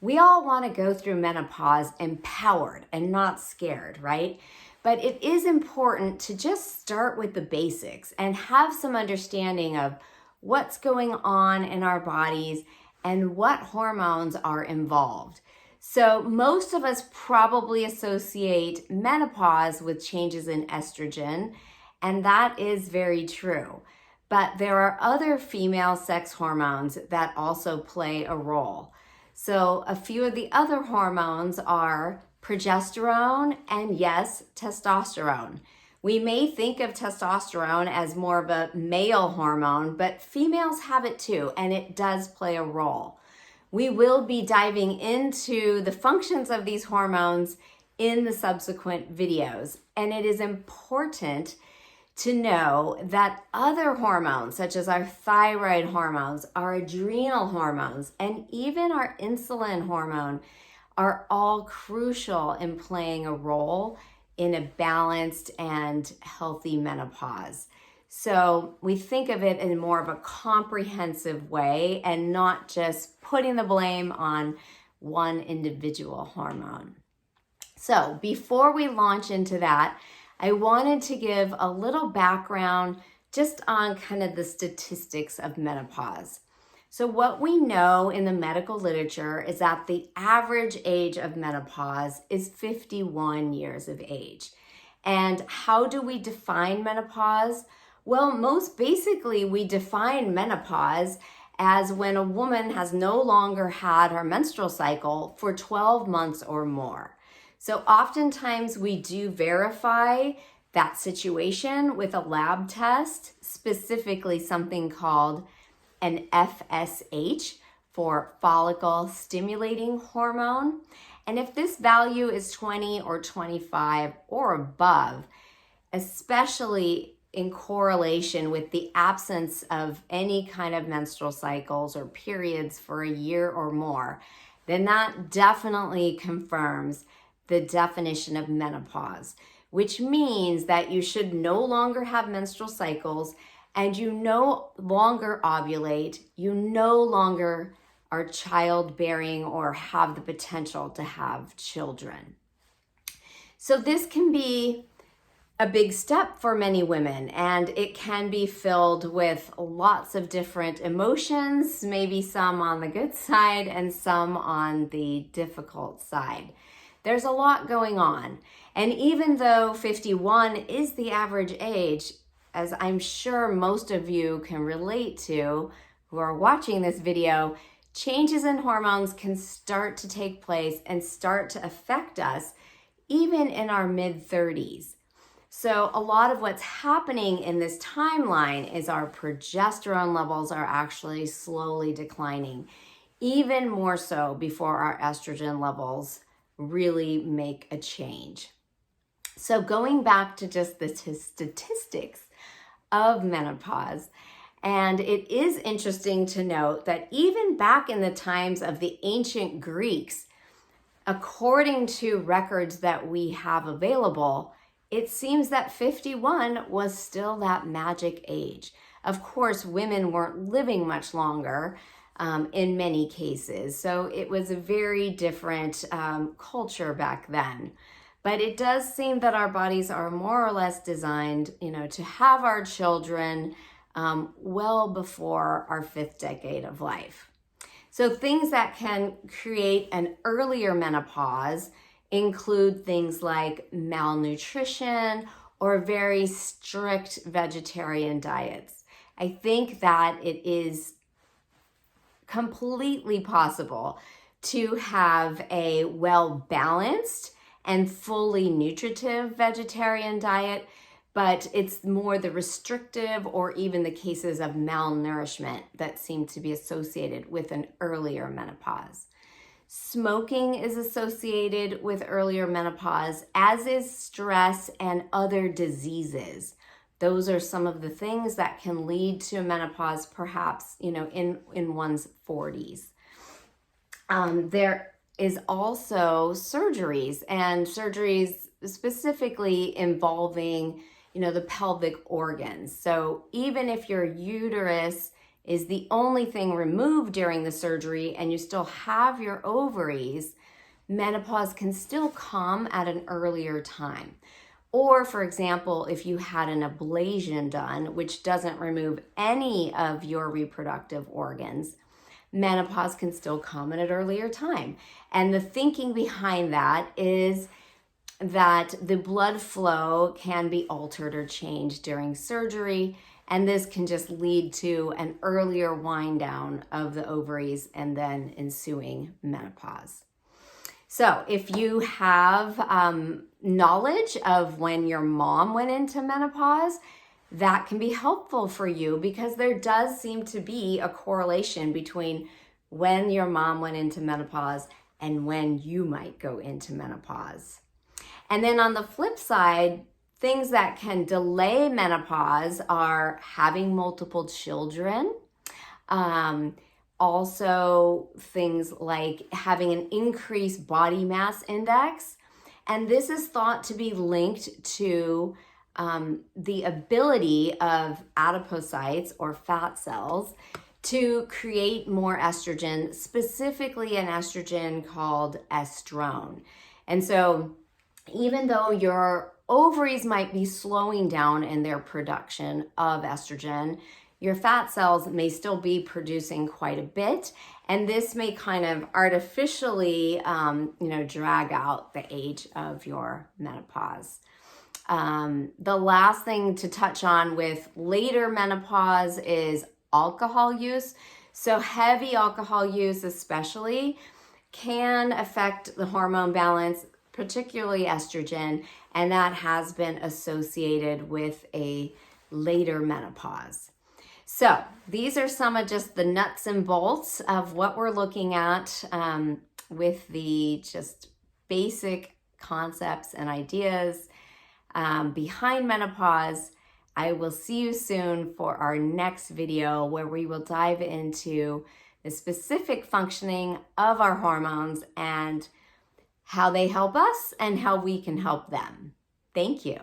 We all want to go through menopause empowered and not scared, right? But it is important to just start with the basics and have some understanding of what's going on in our bodies and what hormones are involved. So most of us probably associate menopause with changes in estrogen, and that is very true. But there are other female sex hormones that also play a role. So a few of the other hormones are progesterone and, yes, testosterone. We may think of testosterone as more of a male hormone, but females have it too, and it does play a role. We will be diving into the functions of these hormones in the subsequent videos, and it is important to know that other hormones, such as our thyroid hormones, our adrenal hormones, and even our insulin hormone, are all crucial in playing a role in a balanced and healthy menopause. So we think of it in more of a comprehensive way and not just putting the blame on one individual hormone. So before we launch into that, I wanted to give a little background just on kind of the statistics of menopause. So what we know in the medical literature is that the average age of menopause is 51 years of age. And how do we define menopause? Well, most basically, we define menopause as when a woman has no longer had her menstrual cycle for 12 months or more. So oftentimes we do verify that situation with a lab test, specifically something called an FSH for follicle stimulating hormone. And if this value is 20 or 25 or above, especially in correlation with the absence of any kind of menstrual cycles or periods for a year or more, then that definitely confirms the definition of menopause, which means that you should no longer have menstrual cycles and you no longer ovulate, you no longer are childbearing or have the potential to have children. So this can be a big step for many women, and it can be filled with lots of different emotions, maybe some on the good side and some on the difficult side. There's a lot going on. And even though 51 is the average age, as I'm sure most of you can relate to who are watching this video, changes in hormones can start to take place and start to affect us even in our mid-30s. So a lot of what's happening in this timeline is our progesterone levels are actually slowly declining, even more so before our estrogen levels really make a change. So going back to just the statistics of menopause, and it is interesting to note that even back in the times of the ancient Greeks, according to records that we have available, it seems that 51 was still that magic age. Of course, women weren't living much longer in many cases, so it was a very different culture back then. But it does seem that our bodies are more or less designed, to have our children well before our 5th decade of life. So things that can create an earlier menopause include things like malnutrition or very strict vegetarian diets. I think that it is completely possible to have a well-balanced and fully nutritive vegetarian diet, but it's more the restrictive or even the cases of malnourishment that seem to be associated with an earlier menopause. Smoking is associated with earlier menopause, as is stress and other diseases. Those are some of the things that can lead to menopause, perhaps, in one's 40s. There is also surgeries, and surgeries specifically involving, the pelvic organs. So even if your uterus is the only thing removed during the surgery and you still have your ovaries, menopause can still come at an earlier time. Or, for example, if you had an ablation done, which doesn't remove any of your reproductive organs, menopause can still come at an earlier time. And the thinking behind that is that the blood flow can be altered or changed during surgery, and this can just lead to an earlier wind down of the ovaries and then ensuing menopause. So if you have knowledge of when your mom went into menopause, that can be helpful for you because there does seem to be a correlation between when your mom went into menopause and when you might go into menopause. And then on the flip side, things that can delay menopause are having multiple children, also things like having an increased body mass index. And this is thought to be linked to the ability of adipocytes or fat cells to create more estrogen, specifically an estrogen called estrone. And so even though your ovaries might be slowing down in their production of estrogen, your fat cells may still be producing quite a bit, and this may kind of artificially, drag out the age of your menopause. The last thing to touch on with later menopause is alcohol use. So heavy alcohol use especially can affect the hormone balance, particularly estrogen, and that has been associated with a later menopause. So these are some of just the nuts and bolts of what we're looking at with the just basic concepts and ideas behind menopause. I will see you soon for our next video where we will dive into the specific functioning of our hormones and how they help us and how we can help them. Thank you.